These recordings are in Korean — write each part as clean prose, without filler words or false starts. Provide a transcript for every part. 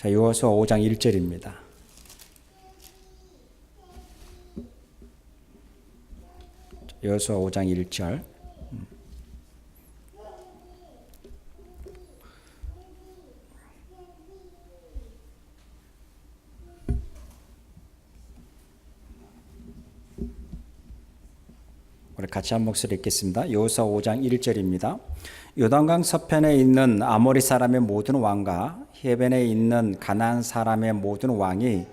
자, 여호수아 5장 1절입니다. 여호수아 5장 1절. 우리 같이 한 목소리 읽겠습니다. 여호수아 5장 1절입니다. 요단강 서편에 있는 아모리 사람의 모든 왕과 해변에 있는 가나안 사람의 모든 왕이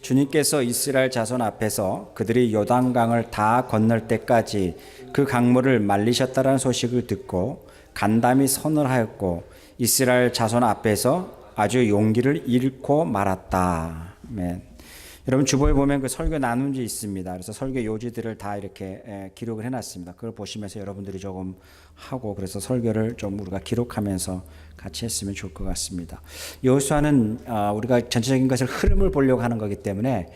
주님께서 이스라엘 자손 앞에서 그들이 요단강을 다 건널 때까지 그 강물을 말리셨다는 소식을 듣고 간담이 선을 하였고 이스라엘 자손 앞에서 아주 용기를 잃고 말았다. 아멘. 여러분 주보에 보면 그 설교 나눔지 있습니다. 그래서 설교 요지들을 다 이렇게 기록을 해놨습니다. 그걸 보시면서 여러분들이 조금 하고 그래서 설교를 좀 우리가 기록하면서 같이 했으면 좋을 것 같습니다. 여호수아는 우리가 전체적인 것을 흐름을 보려고 하는 거기 때문에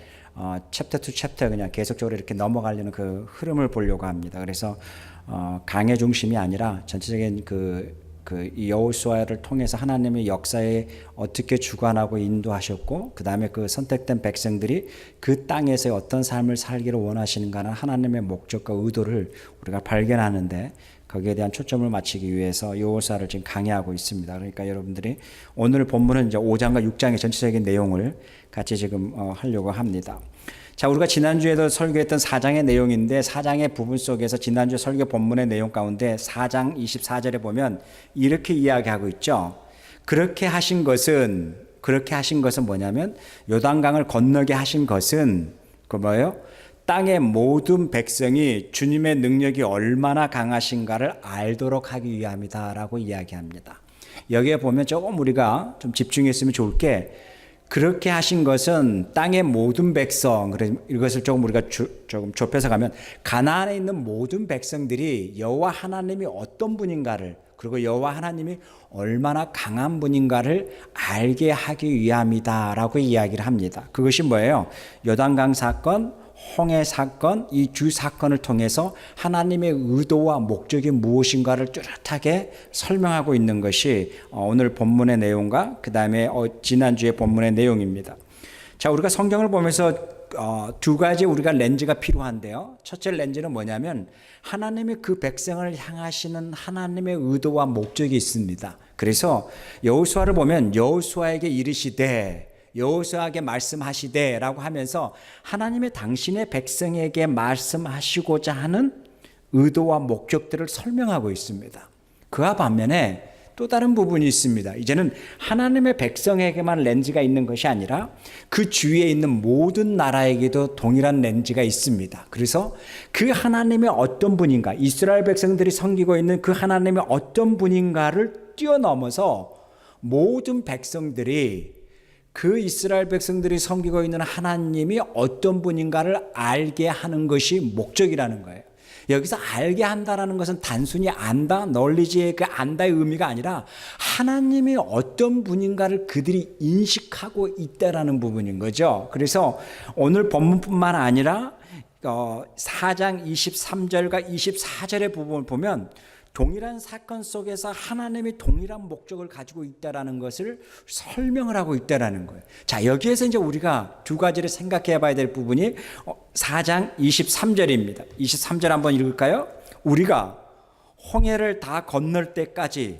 챕터 투 챕터 그냥 계속적으로 이렇게 넘어가려는 그 흐름을 보려고 합니다. 그래서 강의 중심이 아니라 전체적인 이 여호수아를 통해서 하나님의 역사에 어떻게 주관하고 인도하셨고 그 다음에 그 선택된 백성들이 그 땅에서 어떤 삶을 살기를 원하시는가는 하나님의 목적과 의도를 우리가 발견하는데 거기에 대한 초점을 맞추기 위해서 여호수아를 지금 강의하고 있습니다. 그러니까 여러분들이 오늘 본문은 이제 5장과 6장의 전체적인 내용을 같이 지금 하려고 합니다. 자, 우리가 지난주에도 설교했던 4장의 내용인데 4장의 부분 속에서 지난주 설교 본문의 내용 가운데 4장 24절에 보면 이렇게 이야기하고 있죠. 그렇게 하신 것은 뭐냐면 요단강을 건너게 하신 것은 그 뭐예요? 땅의 모든 백성이 주님의 능력이 얼마나 강하신가를 알도록 하기 위함이다라고 이야기합니다. 여기에 보면 조금 우리가 좀 집중했으면 좋을 게 그렇게 하신 것은 땅의 모든 백성, 이것을 조금 우리가 조금 좁혀서 가면 가나안에 있는 모든 백성들이 여호와 하나님이 어떤 분인가를 그리고 여호와 하나님이 얼마나 강한 분인가를 알게 하기 위함이다라고 이야기를 합니다. 그것이 뭐예요? 요단강 사건, 홍해 사건, 이 두 사건을 통해서 하나님의 의도와 목적이 무엇인가를 뚜렷하게 설명하고 있는 것이 오늘 본문의 내용과 그 다음에 지난주의 본문의 내용입니다. 자, 우리가 성경을 보면서 두 가지 우리가 렌즈가 필요한데요. 첫째 렌즈는 뭐냐면 하나님의 그 백성을 향하시는 하나님의 의도와 목적이 있습니다. 그래서 여호수아를 보면 여호수아에게 이르시되 여호수아에게 말씀하시되라고 하면서 하나님의 당신의 백성에게 말씀하시고자 하는 의도와 목적들을 설명하고 있습니다. 그와 반면에 또 다른 부분이 있습니다. 이제는 하나님의 백성에게만 렌즈가 있는 것이 아니라 그 주위에 있는 모든 나라에게도 동일한 렌즈가 있습니다. 그래서 그 하나님의 어떤 분인가, 이스라엘 백성들이 섬기고 있는 그 하나님의 어떤 분인가를 뛰어넘어서 모든 백성들이 그 이스라엘 백성들이 섬기고 있는 하나님이 어떤 분인가를 알게 하는 것이 목적이라는 거예요. 여기서 알게 한다라는 것은 단순히 안다, 널리지의 그 안다의 의미가 아니라 하나님이 어떤 분인가를 그들이 인식하고 있다라는 부분인 거죠. 그래서 오늘 본문뿐만 아니라 4장 23절과 24절의 부분을 보면 동일한 사건 속에서 하나님이 동일한 목적을 가지고 있다라는 것을 설명을 하고 있다라는 거예요. 자, 여기에서 이제 우리가 두 가지를 생각해 봐야 될 부분이 4장 23절입니다. 23절 한번 읽을까요? 우리가 홍해를 다 건널 때까지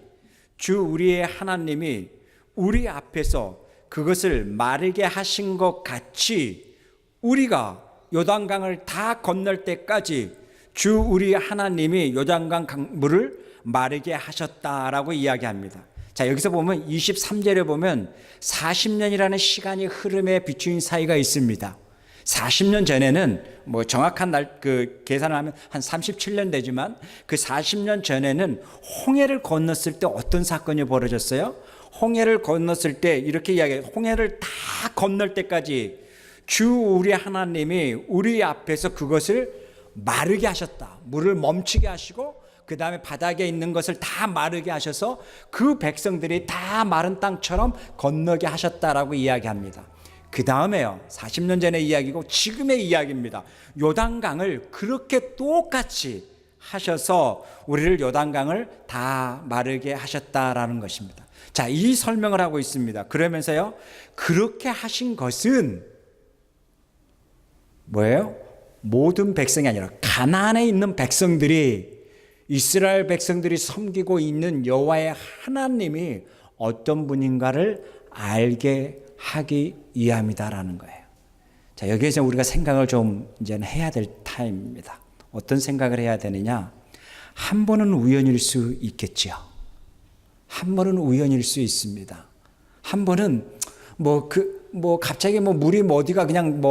주 우리의 하나님이 우리 앞에서 그것을 마르게 하신 것 같이 우리가 요단강을 다 건널 때까지 주 우리 하나님이 요단강 강물을 마르게 하셨다라고 이야기합니다. 자, 여기서 보면 23절에 보면 40년이라는 시간이 흐름에 비추인 사이가 있습니다. 40년 전에는 뭐 정확한 계산을 하면 한 37년 되지만 그 40년 전에는 홍해를 건넜을 때 어떤 사건이 벌어졌어요? 홍해를 건넜을 때 이렇게 이야기해요. 홍해를 다 건널 때까지 주 우리 하나님이 우리 앞에서 그것을 마르게 하셨다. 물을 멈추게 하시고 그 다음에 바닥에 있는 것을 다 마르게 하셔서 그 백성들이 다 마른 땅처럼 건너게 하셨다라고 이야기합니다. 그 다음에요. 40년 전의 이야기고 지금의 이야기입니다. 요단강을 그렇게 똑같이 하셔서 우리를 요단강을 다 마르게 하셨다라는 것입니다. 자, 이 설명을 하고 있습니다. 그러면서요, 그렇게 하신 것은 뭐예요? 모든 백성이 아니라 가나안에 있는 백성들이, 이스라엘 백성들이 섬기고 있는 여호와의 하나님이 어떤 분인가를 알게 하기 위함이다라는 거예요. 자, 여기에서 우리가 생각을 좀 이제는 해야 될 타임입니다. 어떤 생각을 해야 되느냐? 한 번은 우연일 수 있겠지요. 한 번은 우연일 수 있습니다. 한 번은 갑자기 물이 어디가 그냥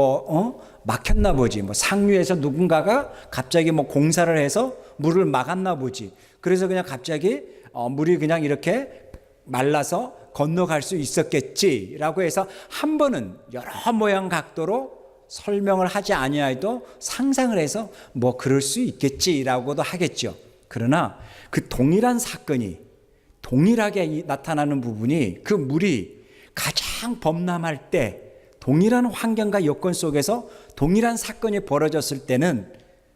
막혔나 보지. 상류에서 누군가가 갑자기 공사를 해서 물을 막았나 보지. 그래서 그냥 갑자기 물이 그냥 이렇게 말라서 건너갈 수 있었겠지라고 해서 한 번은 여러 모양 각도로 설명을 하지 아니하여도 상상을 해서 그럴 수 있겠지라고도 하겠죠. 그러나 그 동일한 사건이 동일하게 나타나는 부분이, 그 물이 가장 범람할 때, 동일한 환경과 여건 속에서 동일한 사건이 벌어졌을 때는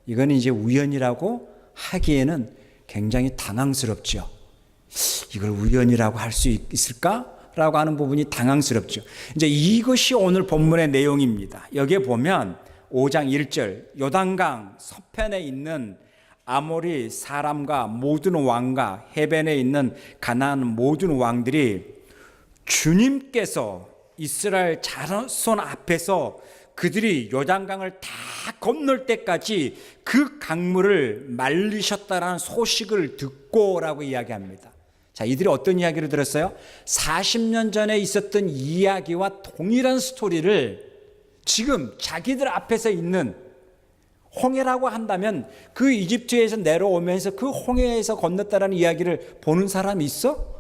이건 이제 우연이라고 하기에는 굉장히 당황스럽죠. 이걸 우연이라고 할 수 있을까라고 하는 부분이 당황스럽죠. 이제 이것이 오늘 본문의 내용입니다. 여기에 보면 5장 1절, 요단강 서편에 있는 아모리 사람과 모든 왕과 해변에 있는 가나안 모든 왕들이 주님께서 이스라엘 자손 앞에서 그들이 요단강을 다 건널 때까지 그 강물을 말리셨다라는 소식을 듣고라고 이야기합니다. 자, 이들이 어떤 이야기를 들었어요? 40년 전에 있었던 이야기와 동일한 스토리를 지금 자기들 앞에서 있는, 홍해라고 한다면 그 이집트에서 내려오면서 그 홍해에서 건넜다라는 이야기를 보는 사람이 있어?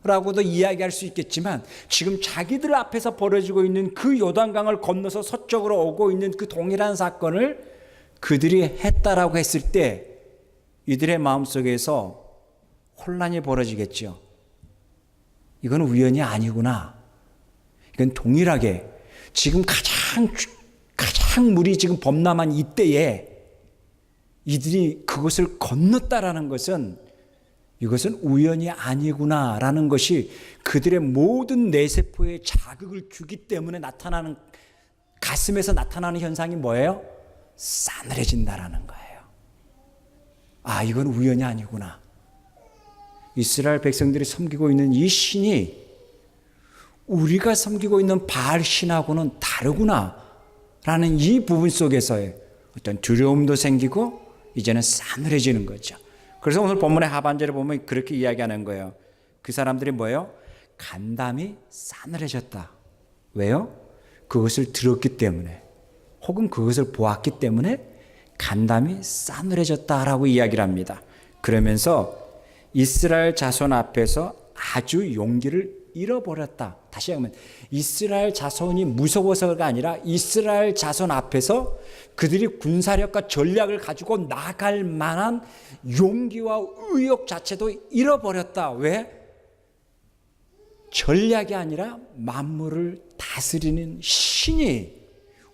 라고도 이야기할 수 있겠지만, 지금 자기들 앞에서 벌어지고 있는 그 요단강을 건너서 서쪽으로 오고 있는 그 동일한 사건을 그들이 했다라고 했을 때 이들의 마음속에서 혼란이 벌어지겠죠. 이건 우연이 아니구나. 이건 동일하게 지금 가장 물이 지금 범람한 이때에 이들이 그것을 건넜다라는 것은, 이것은 우연이 아니구나라는 것이 그들의 모든 뇌세포에 자극을 주기 때문에 나타나는, 가슴에서 나타나는 현상이 뭐예요? 싸늘해진다라는 거예요. 아, 이건 우연이 아니구나. 이스라엘 백성들이 섬기고 있는 이 신이 우리가 섬기고 있는 바알 신하고는 다르구나 라는 이 부분 속에서의 어떤 두려움도 생기고 이제는 싸늘해지는 거죠. 그래서 오늘 본문의 하반절에 보면 그렇게 이야기하는 거예요. 그 사람들이 뭐예요? 간담이 싸늘해졌다. 왜요? 그것을 들었기 때문에, 혹은 그것을 보았기 때문에 간담이 싸늘해졌다라고 이야기를 합니다. 그러면서 이스라엘 자손 앞에서 아주 용기를 잃어버렸다. 다시 하면 이스라엘 자손이 무서워서가 아니라 이스라엘 자손 앞에서 그들이 군사력과 전략을 가지고 나갈 만한 용기와 의욕 자체도 잃어버렸다. 왜? 전략이 아니라 만물을 다스리는 신이,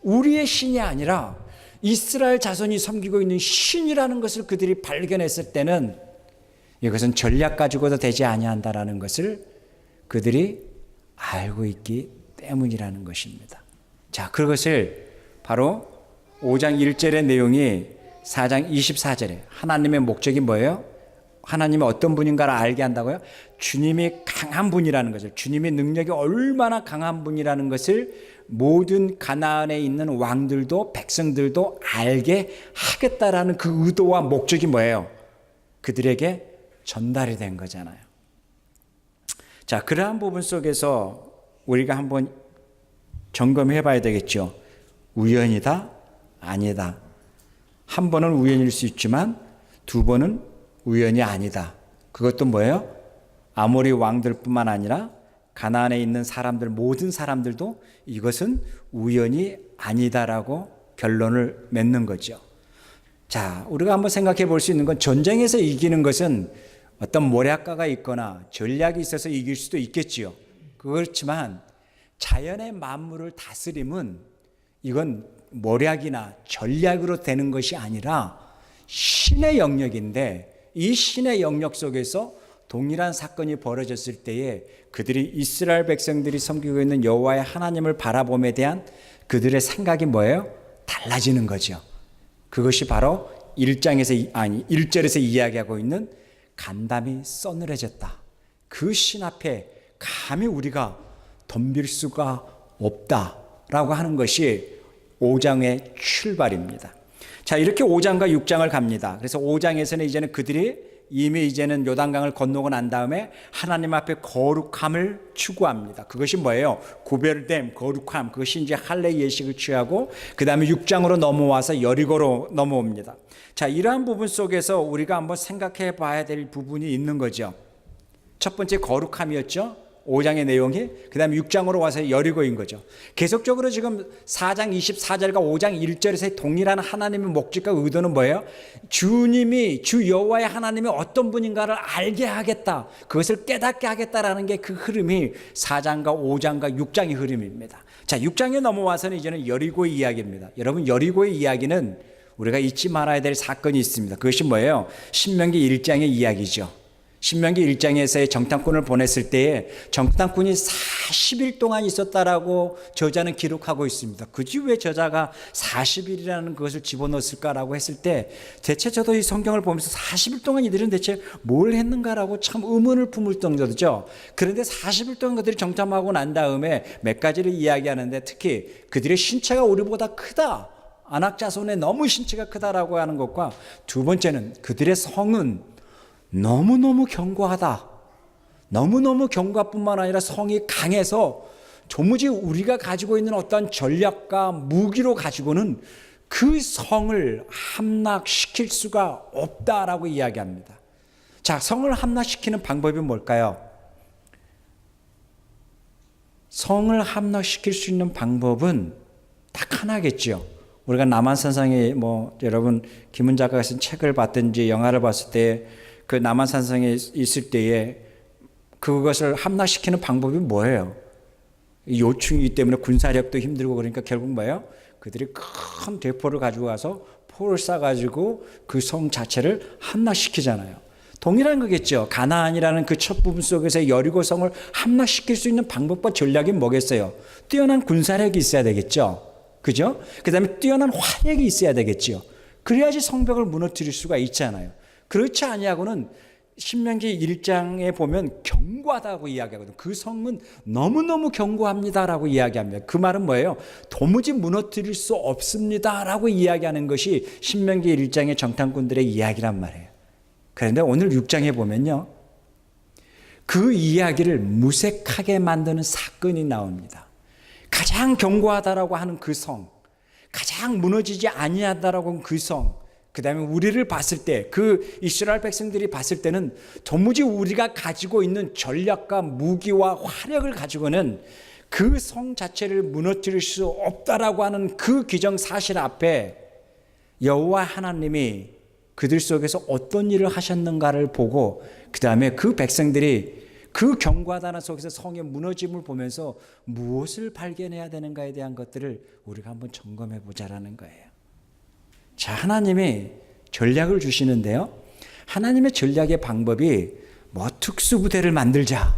우리의 신이 아니라 이스라엘 자손이 섬기고 있는 신이라는 것을 그들이 발견했을 때는 이것은 전략 가지고도 되지 아니한다라는 것을 그들이 알고 있기 때문이라는 것입니다. 자, 그것을 바로 5장 1절의 내용이 4장 24절에 하나님의 목적이 뭐예요? 하나님이 어떤 분인가를 알게 한다고요? 주님이 강한 분이라는 것을, 주님의 능력이 얼마나 강한 분이라는 것을 모든 가나안에 있는 왕들도 백성들도 알게 하겠다라는 그 의도와 목적이 뭐예요? 그들에게 전달이 된 거잖아요. 자, 그러한 부분 속에서 우리가 한번 점검해 봐야 되겠죠. 우연이다? 아니다. 한 번은 우연일 수 있지만 두 번은 우연이 아니다. 그것도 뭐예요? 아모리 왕들뿐만 아니라 가나안에 있는 사람들, 모든 사람들도 이것은 우연이 아니다라고 결론을 맺는 거죠. 자, 우리가 한번 생각해 볼 수 있는 건, 전쟁에서 이기는 것은 어떤 모략가가 있거나 전략이 있어서 이길 수도 있겠지요. 그렇지만 자연의 만물을 다스림은 이건 모략이나 전략으로 되는 것이 아니라 신의 영역인데, 이 신의 영역 속에서 동일한 사건이 벌어졌을 때에 그들이 이스라엘 백성들이 섬기고 있는 여호와의 하나님을 바라봄에 대한 그들의 생각이 뭐예요? 달라지는 거죠. 그것이 바로 1절에서 이야기하고 있는 간담이 서늘해졌다. 그 신 앞에 감히 우리가 덤빌 수가 없다라고 하는 것이 5장의 출발입니다. 자, 이렇게 5장과 6장을 갑니다. 그래서 5장에서는 이제는 그들이 이미 이제는 요단강을 건너고 난 다음에 하나님 앞에 거룩함을 추구합니다. 그것이 뭐예요? 구별됨, 거룩함. 그것이 이제 할례 예식을 취하고 그 다음에 6장으로 넘어와서 여리고로 넘어옵니다. 자, 이러한 부분 속에서 우리가 한번 생각해 봐야 될 부분이 있는 거죠. 첫 번째 거룩함이었죠. 5장의 내용이. 그 다음에 6장으로 와서 여리고인 거죠. 계속적으로 지금 4장 24절과 5장 1절에서의 동일한 하나님의 목적과 의도는 뭐예요? 주님이, 주 여호와의 하나님이 어떤 분인가를 알게 하겠다. 그것을 깨닫게 하겠다라는 게 그 흐름이 4장과 5장과 6장의 흐름입니다. 자, 6장에 넘어와서는 이제는 여리고의 이야기입니다. 여러분, 여리고의 이야기는 우리가 잊지 말아야 될 사건이 있습니다. 그것이 뭐예요? 신명기 1장의 이야기죠. 신명기 1장에서의 정탐꾼을 보냈을 때에 정탐꾼이 40일 동안 있었다라고 저자는 기록하고 있습니다. 굳이 왜 저자가 40일이라는 것을 집어넣었을까라고 했을 때 대체 저도 이 성경을 보면서 40일 동안 이들은 대체 뭘 했는가라고 참 의문을 품을 정도죠. 그런데 40일 동안 그들이 정탐하고 난 다음에 몇 가지를 이야기하는데 특히 그들의 신체가 우리보다 크다. 안악자손의 너무 신체가 크다라고 하는 것과 두 번째는 그들의 성은 너무너무 견고하다. 너무너무 견고뿐만 아니라 성이 강해서 도무지 우리가 가지고 있는 어떤 전략과 무기로 가지고는 그 성을 함락시킬 수가 없다라고 이야기합니다. 자, 성을 함락시키는 방법이 뭘까요? 성을 함락시킬 수 있는 방법은 딱 하나겠죠. 우리가 남한산성에 여러분 김은 작가가 쓴 책을 봤든지 영화를 봤을 때 그 남한산성에 있을 때에 그것을 함락시키는 방법이 뭐예요? 요충이기 때문에 군사력도 힘들고 그러니까 결국 뭐예요? 그들이 큰 대포를 가지고 가서 포를 쏴가지고 그 성 자체를 함락시키잖아요. 동일한 거겠죠. 가나안이라는 그 첫 부분 속에서 여리고 성을 함락시킬 수 있는 방법과 전략이 뭐겠어요? 뛰어난 군사력이 있어야 되겠죠. 그죠? 그 다음에 뛰어난 화력이 있어야 되겠죠. 그래야지 성벽을 무너뜨릴 수가 있잖아요. 그렇지 아니하고는 신명기 1장에 보면 견고하다고 이야기하거든요. 그 성은 너무너무 견고합니다라고 이야기합니다. 그 말은 뭐예요? 도무지 무너뜨릴 수 없습니다라고 이야기하는 것이 신명기 1장의 정탐꾼들의 이야기란 말이에요. 그런데 오늘 6장에 보면요. 그 이야기를 무색하게 만드는 사건이 나옵니다. 가장 견고하다라고 하는 그 성, 가장 무너지지 아니하다라고 하는 그 성, 그 다음에 우리를 봤을 때, 그 이스라엘 백성들이 봤을 때는 도무지 우리가 가지고 있는 전략과 무기와 화력을 가지고는 그 성 자체를 무너뜨릴 수 없다라고 하는 그 기정사실 앞에 여호와 하나님이 그들 속에서 어떤 일을 하셨는가를 보고 그 다음에 그 백성들이 그 견고하다는 속에서 성의 무너짐을 보면서 무엇을 발견해야 되는가에 대한 것들을 우리가 한번 점검해 보자라는 거예요. 자, 하나님이 전략을 주시는데요. 하나님의 전략의 방법이 특수부대를 만들자.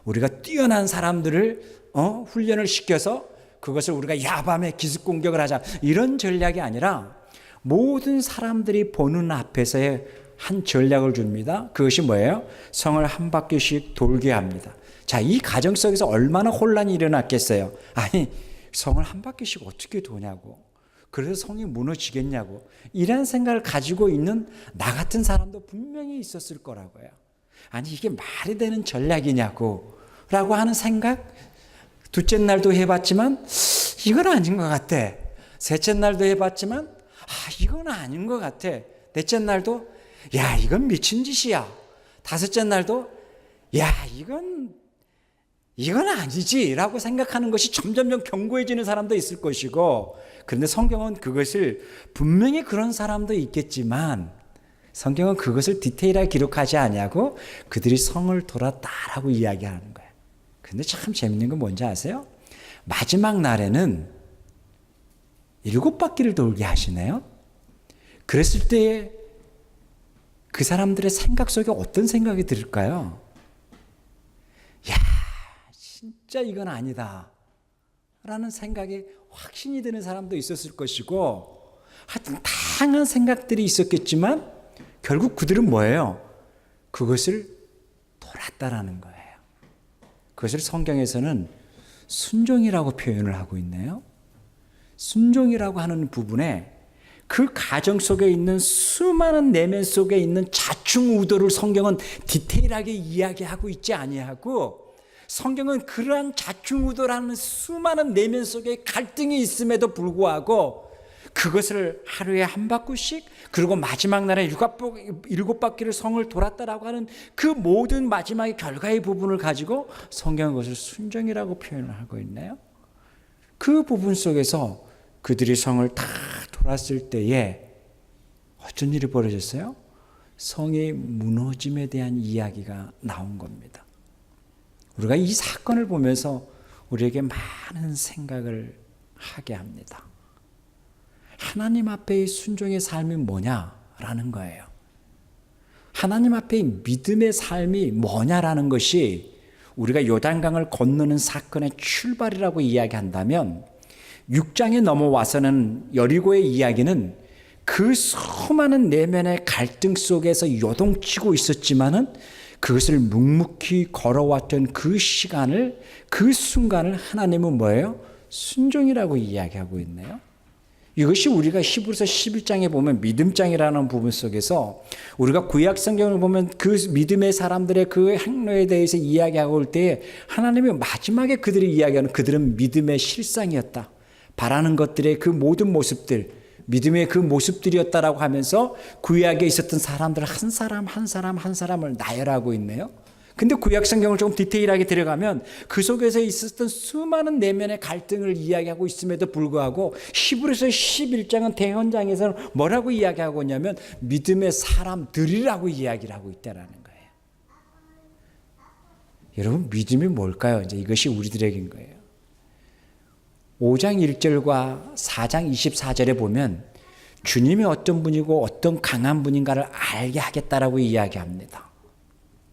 우리가 뛰어난 사람들을 훈련을 시켜서 그것을 우리가 야밤에 기습 공격을 하자. 이런 전략이 아니라 모든 사람들이 보는 앞에서의 한 전략을 줍니다. 그것이 뭐예요? 성을 한 바퀴씩 돌게 합니다. 자, 이 가정 속에서 얼마나 혼란이 일어났겠어요. 아니, 성을 한 바퀴씩 어떻게 도냐고. 그래서 성이 무너지겠냐고. 이런 생각을 가지고 있는 나 같은 사람도 분명히 있었을 거라고요. 아니, 이게 말이 되는 전략이냐고 라고 하는 생각. 둘째 날도 해봤지만 이건 아닌 것 같아. 셋째 날도 해봤지만 이건 아닌 것 같아. 넷째 날도 야, 이건 미친 짓이야. 다섯째 날도 야, 이건 아니지 라고 생각하는 것이 점점점 견고해지는 사람도 있을 것이고, 그런데 성경은 그것을 분명히 그런 사람도 있겠지만 성경은 그것을 디테일하게 기록하지 아니하고 그들이 성을 돌았다라고 이야기하는 거예요. 그런데 참 재밌는 건 뭔지 아세요? 마지막 날에는 7바퀴를 돌게 하시네요. 그랬을 때에 그 사람들의 생각 속에 어떤 생각이 들을까요? 야, 진짜 이건 아니다 라는 생각이 확신이 드는 사람도 있었을 것이고, 하여튼 다양한 생각들이 있었겠지만 결국 그들은 뭐예요? 그것을 돌았다라는 거예요. 그것을 성경에서는 순종이라고 표현을 하고 있네요. 순종이라고 하는 부분에 그 가정 속에 있는 수많은 내면 속에 있는 자충우도를 성경은 디테일하게 이야기하고 있지 아니하고, 성경은 그러한 자충우도라는 수많은 내면 속에 갈등이 있음에도 불구하고 그것을 하루에 한 바퀴씩, 그리고 마지막 날에 일곱 바퀴를 성을 돌았다라고 하는 그 모든 마지막의 결과의 부분을 가지고 성경은 그것을 순종이라고 표현을 하고 있네요. 그 부분 속에서 그들이 성을 다 돌았을 때에 어떤 일이 벌어졌어요? 성의 무너짐에 대한 이야기가 나온 겁니다. 우리가 이 사건을 보면서 우리에게 많은 생각을 하게 합니다. 하나님 앞에의 순종의 삶이 뭐냐라는 거예요. 하나님 앞에의 믿음의 삶이 뭐냐라는 것이 우리가 요단강을 건너는 사건의 출발이라고 이야기한다면, 6장에 넘어와서는 여리고의 이야기는 그 수많은 내면의 갈등 속에서 요동치고 있었지만은 그것을 묵묵히 걸어왔던 그 시간을, 그 순간을 하나님은 뭐예요? 순종이라고 이야기하고 있네요. 이것이 우리가 히브리서 11장에 보면 믿음장이라는 부분 속에서 우리가 구약 성경을 보면 그 믿음의 사람들의 그 행로에 대해서 이야기하고 올 때 하나님이 마지막에 그들이 이야기하는 그들은 믿음의 실상이었다. 바라는 것들의 그 모든 모습들, 믿음의 그 모습들이었다라고 하면서 구약에 있었던 사람들 한 사람 한 사람 한 사람을 나열하고 있네요. 근데 구약 성경을 좀 디테일하게 들어가면 그 속에서 있었던 수많은 내면의 갈등을 이야기하고 있음에도 불구하고 히브리서 11장은 대헌장에서는 뭐라고 이야기하고 있냐면 믿음의 사람들이라고 이야기를 하고 있다라는 거예요. 여러분, 믿음이 뭘까요? 이제 이것이 우리들에게인 거예요. 5장 1절과 4장 24절에 보면 주님이 어떤 분이고 어떤 강한 분인가를 알게 하겠다라고 이야기합니다.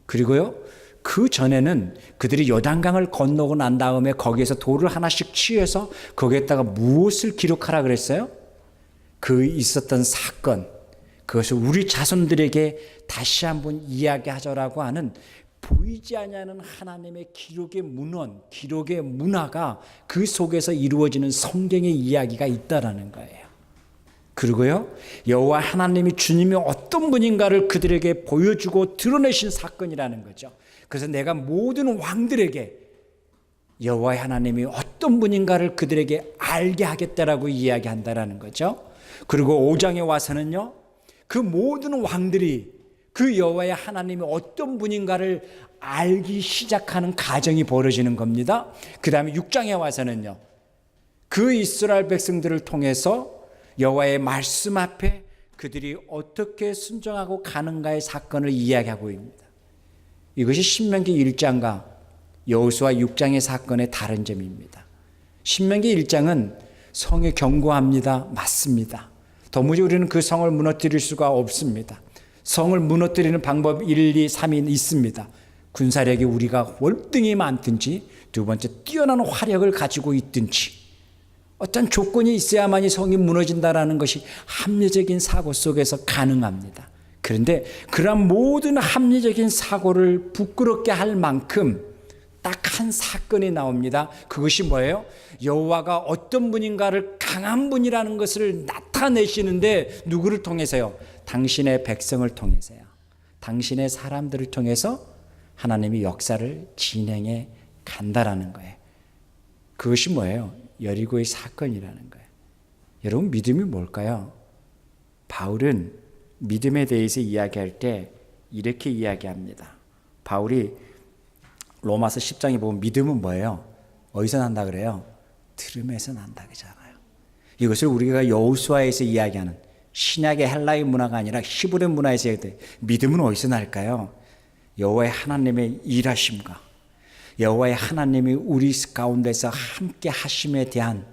그리고요, 그 전에는 그들이 요단강을 건너고 난 다음에 거기에서 돌을 하나씩 취해서 거기에다가 무엇을 기록하라 그랬어요? 그 있었던 사건, 그것을 우리 자손들에게 다시 한번 이야기하자라고 하는 보이지 않는 하나님의 기록의 문헌, 기록의 문화가 그 속에서 이루어지는 성경의 이야기가 있다라는 거예요. 그리고요, 여호와 하나님이 주님이 어떤 분인가를 그들에게 보여주고 드러내신 사건이라는 거죠. 그래서 내가 모든 왕들에게 여호와 하나님이 어떤 분인가를 그들에게 알게 하겠다라고 이야기한다라는 거죠. 그리고 5장에 와서는요, 그 모든 왕들이 그 여호와의 하나님이 어떤 분인가를 알기 시작하는 과정이 벌어지는 겁니다. 그 다음에 6장에 와서는요, 그 이스라엘 백성들을 통해서 여호와의 말씀 앞에 그들이 어떻게 순종하고 가는가의 사건을 이야기하고 있습니다. 이것이 신명기 1장과 여호수아 6장의 사건의 다른 점입니다. 신명기 1장은 성에 경고합니다. 맞습니다. 도무지 우리는 그 성을 무너뜨릴 수가 없습니다. 성을 무너뜨리는 방법 1, 2, 3이 있습니다. 군사력이 우리가 월등히 많든지, 두 번째 뛰어난 화력을 가지고 있든지, 어떤 조건이 있어야만이 성이 무너진다라는 것이 합리적인 사고 속에서 가능합니다. 그런데 그런 모든 합리적인 사고를 부끄럽게 할 만큼 딱 한 사건이 나옵니다. 그것이 뭐예요? 여호와가 어떤 분인가를 강한 분이라는 것을 나타내시는데 누구를 통해서요? 당신의 백성을 통해서요. 당신의 사람들을 통해서 하나님이 역사를 진행해 간다라는 거예요. 그것이 뭐예요? 여리고의 사건이라는 거예요. 여러분, 믿음이 뭘까요? 바울은 믿음에 대해서 이야기할 때 이렇게 이야기합니다. 바울이 로마서 10장에 보면 믿음은 뭐예요? 어디서 난다 그래요? 들음에서 난다 그러잖아요. 이것을 우리가 여호수아에서 이야기하는 신약의 헬라의 문화가 아니라 히브리 문화에서 이야기할 때 믿음은 어디서 날까요? 여호와의 하나님의 일하심과 여호와의 하나님이 우리 가운데서 함께 하심에 대한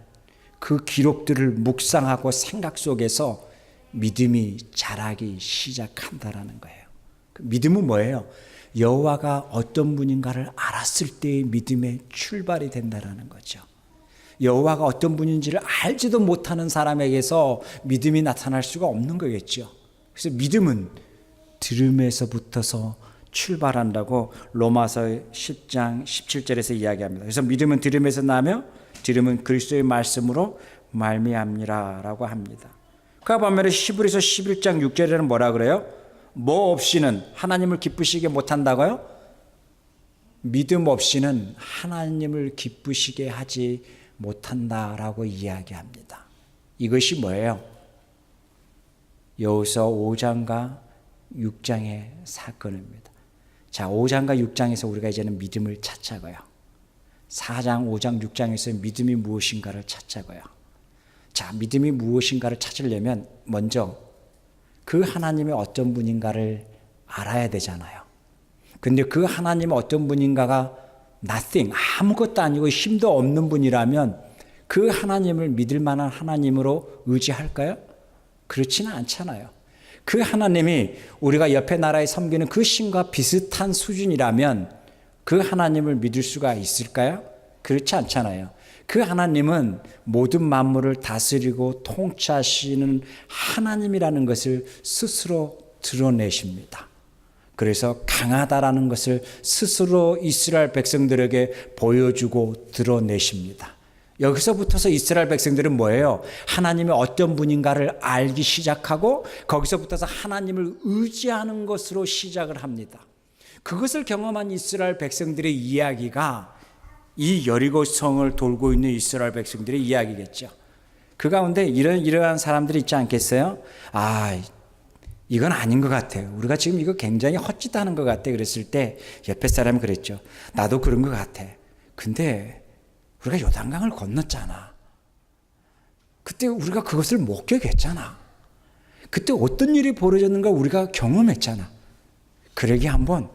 그 기록들을 묵상하고 생각 속에서 믿음이 자라기 시작한다라는 거예요. 그 믿음은 뭐예요? 여호와가 어떤 분인가를 알았을 때의 믿음의 출발이 된다라는 거죠. 여호와가 어떤 분인지를 알지도 못하는 사람에게서 믿음이 나타날 수가 없는 거겠죠. 그래서 믿음은 들음에서부터서 출발한다고 로마서 10장 17절에서 이야기합니다. 그래서 믿음은 들음에서 나며 들음은 그리스도의 말씀으로 말미암니라라고 합니다. 그 반면에 히브리서 11장 6절에는 뭐라 그래요? 뭐 없이는 하나님을 기쁘시게 못한다고요? 믿음 없이는 하나님을 기쁘시게 하지 못한다라고 이야기합니다. 이것이 뭐예요? 여호수아 5장과 6장의 사건입니다. 자, 5장과 6장에서 우리가 이제는 믿음을 찾자고요. 4장, 5장, 6장에서 믿음이 무엇인가를 찾자고요. 자, 믿음이 무엇인가를 찾으려면 먼저 그 하나님이 어떤 분인가를 알아야 되잖아요. 근데 그 하나님이 어떤 분인가가 nothing, 아무것도 아니고 힘도 없는 분이라면 그 하나님을 믿을 만한 하나님으로 의지할까요? 그렇지는 않잖아요. 그 하나님이 우리가 옆에 나라에 섬기는 그 신과 비슷한 수준이라면 그 하나님을 믿을 수가 있을까요? 그렇지 않잖아요. 그 하나님은 모든 만물을 다스리고 통치하시는 하나님이라는 것을 스스로 드러내십니다. 그래서 강하다라는 것을 스스로 이스라엘 백성들에게 보여주고 드러내십니다. 여기서부터서 이스라엘 백성들은 뭐예요? 하나님이 어떤 분인가를 알기 시작하고 거기서부터서 하나님을 의지하는 것으로 시작을 합니다. 그것을 경험한 이스라엘 백성들의 이야기가 이 여리고 성을 돌고 있는 이스라엘 백성들의 이야기겠죠. 그 가운데 이러한 사람들이 있지 않겠어요? 이건 아닌 것 같아요. 우리가 지금 이거 굉장히 헛짓하는 것 같아. 그랬을 때 옆에 사람이 그랬죠. 나도 그런 것 같아. 근데 우리가 요단강을 건넜잖아. 그때 우리가 그것을 목격했잖아. 그때 어떤 일이 벌어졌는가 우리가 경험했잖아. 그러게 한번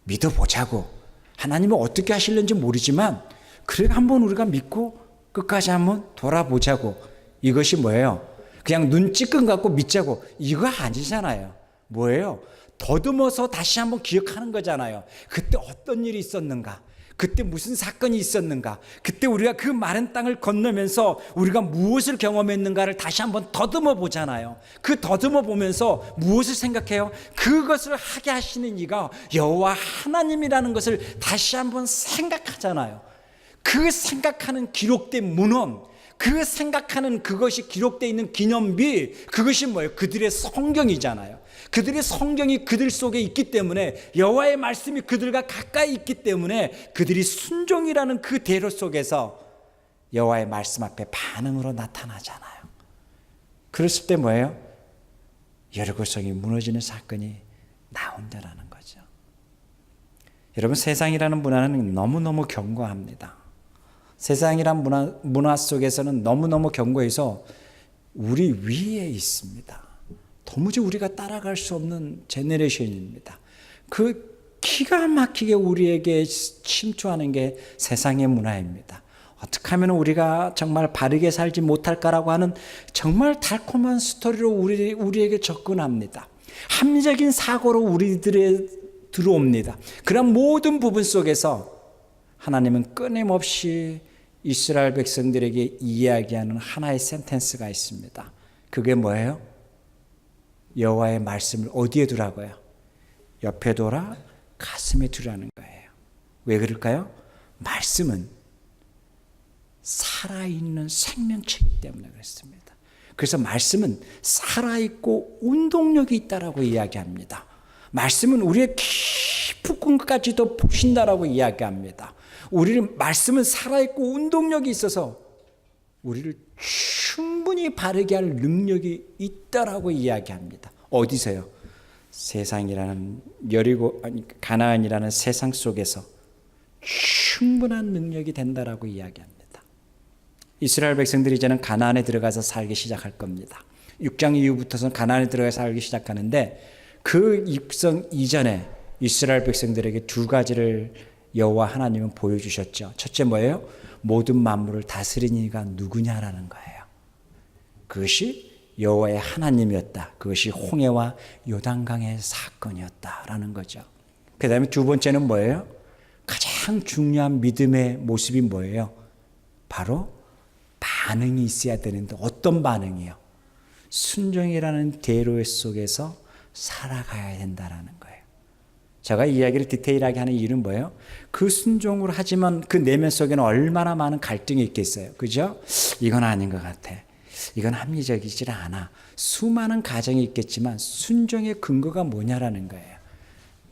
믿어보자고. 하나님은 어떻게 하실는지 모르지만 그래 한번 우리가 믿고 끝까지 한번 돌아보자고. 이것이 뭐예요? 그냥 눈찌끔 갖고 믿자고. 이거 아니잖아요. 뭐예요? 더듬어서 다시 한번 기억하는 거잖아요. 그때 어떤 일이 있었는가? 그때 무슨 사건이 있었는가? 그때 우리가 그 마른 땅을 건너면서 우리가 무엇을 경험했는가를 다시 한번 더듬어 보잖아요. 그 더듬어 보면서 무엇을 생각해요? 그것을 하게 하시는 이가 여호와 하나님이라는 것을 다시 한번 생각하잖아요. 그 생각하는 기록된 문헌, 그 생각하는 그것이 기록되어 있는 기념비, 그것이 뭐예요? 그들의 성경이잖아요. 그들의 성경이 그들 속에 있기 때문에, 여호와의 말씀이 그들과 가까이 있기 때문에 그들이 순종이라는 그 대로 속에서 여호와의 말씀 앞에 반응으로 나타나잖아요. 그랬을 때 뭐예요? 여리고성이 무너지는 사건이 나온다라는 거죠. 여러분, 세상이라는 문화는 너무너무 견고합니다. 세상이란 문화 속에서는 너무너무 견고해서 우리 위에 있습니다. 도무지 우리가 따라갈 수 없는 제너레이션입니다. 그 기가 막히게 우리에게 침투하는 게 세상의 문화입니다. 어떻게 하면 우리가 정말 바르게 살지 못할까라고 하는 정말 달콤한 스토리로 우리에게 접근합니다. 합리적인 사고로 우리들에 들어옵니다. 그런 모든 부분 속에서 하나님은 끊임없이 이스라엘 백성들에게 이야기하는 하나의 센텐스가 있습니다. 그게 뭐예요? 여호와의 말씀을 어디에 두라고요? 옆에 둬라, 가슴에 두라는 거예요. 왜 그럴까요? 말씀은 살아있는 생명체이기 때문에 그렇습니다. 그래서 말씀은 살아있고 운동력이 있다라고 이야기합니다. 말씀은 우리의 깊은 것까지도 보신다라고 이야기합니다. 말씀은 살아있고 운동력이 있어서 우리를 충분히 바르게 할 능력이 있다라고 이야기합니다. 어디서요? 세상이라는 가나안이라는 세상 속에서 충분한 능력이 된다라고 이야기합니다. 이스라엘 백성들이 이제는 가나안에 들어가서 살기 시작할 겁니다. 6장 이후부터는 가나안에 들어가서 살기 시작하는데 그 입성 이전에 이스라엘 백성들에게 두 가지를 여호와 하나님은 보여주셨죠. 첫째 뭐예요? 모든 만물을 다스리는 이가 누구냐라는 거예요. 그것이 여호와의 하나님이었다. 그것이 홍해와 요단강의 사건이었다라는 거죠. 그 다음에 두 번째는 뭐예요? 가장 중요한 믿음의 모습이 뭐예요? 바로 반응이 있어야 되는데 어떤 반응이요? 순종이라는 대로 속에서 살아가야 된다라는 거예요. 제가 이 이야기를 디테일하게 하는 이유는 뭐예요? 그 순종으로 하지만 그 내면 속에는 얼마나 많은 갈등이 있겠어요. 그죠? 이건 아닌 것 같아. 이건 합리적이지 않아. 수많은 가정이 있겠지만 순종의 근거가 뭐냐라는 거예요.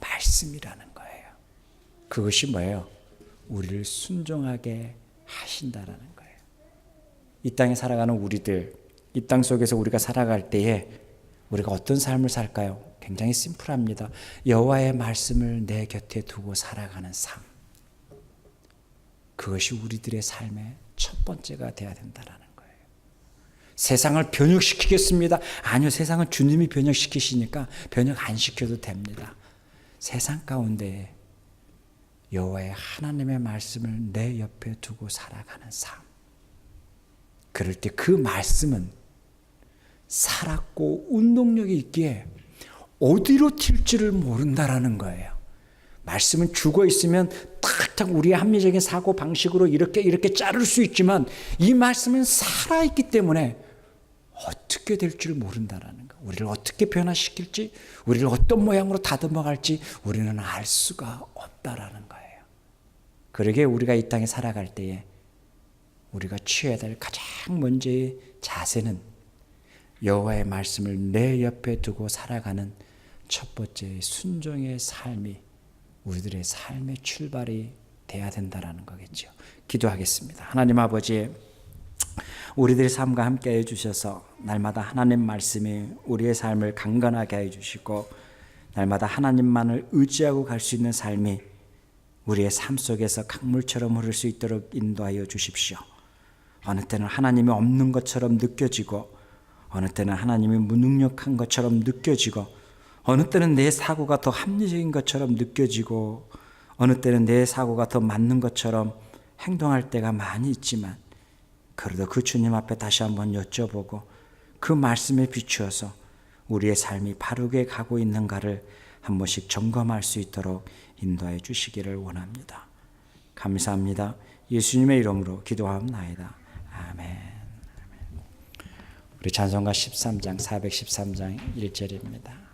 말씀이라는 거예요. 그것이 뭐예요? 우리를 순종하게 하신다라는 거예요. 이 땅에 살아가는 우리들, 이 땅 속에서 우리가 살아갈 때에 우리가 어떤 삶을 살까요? 굉장히 심플합니다. 여호와의 말씀을 내 곁에 두고 살아가는 삶. 그것이 우리들의 삶의 첫 번째가 되어야 된다는 거예요. 세상을 변혁시키겠습니다. 아니요, 세상은 주님이 변혁시키시니까 변혁 안 시켜도 됩니다. 세상 가운데 여호와의 하나님의 말씀을 내 옆에 두고 살아가는 삶. 그럴 때 그 말씀은 살았고 운동력이 있기에 어디로 튈지를 모른다라는 거예요. 말씀은 죽어 있으면 탁탁 우리의 합리적인 사고 방식으로 이렇게 자를 수 있지만 이 말씀은 살아있기 때문에 어떻게 될 줄 모른다라는 거. 우리를 어떻게 변화시킬지, 우리를 어떤 모양으로 다듬어 갈지 우리는 알 수가 없다라는 거예요. 그러기에 우리가 이 땅에 살아갈 때에 우리가 취해야 될 가장 먼저의 자세는 여호와의 말씀을 내 옆에 두고 살아가는 첫 번째 순종의 삶이 우리들의 삶의 출발이 돼야 된다라는 거겠죠. 기도하겠습니다. 하나님 아버지, 우리들의 삶과 함께 해주셔서 날마다 하나님 말씀이 우리의 삶을 강건하게 해주시고 날마다 하나님만을 의지하고 갈 수 있는 삶이 우리의 삶 속에서 강물처럼 흐를 수 있도록 인도하여 주십시오. 어느 때는 하나님이 없는 것처럼 느껴지고 어느 때는 하나님이 무능력한 것처럼 느껴지고 어느 때는 내 사고가 더 합리적인 것처럼 느껴지고 어느 때는 내 사고가 더 맞는 것처럼 행동할 때가 많이 있지만 그래도 그 주님 앞에 다시 한번 여쭤보고 그 말씀에 비추어서 우리의 삶이 바르게 가고 있는가를 한 번씩 점검할 수 있도록 인도해 주시기를 원합니다. 감사합니다. 예수님의 이름으로 기도하옵나이다. 아멘. 우리 찬송가 13장 413장 1절입니다.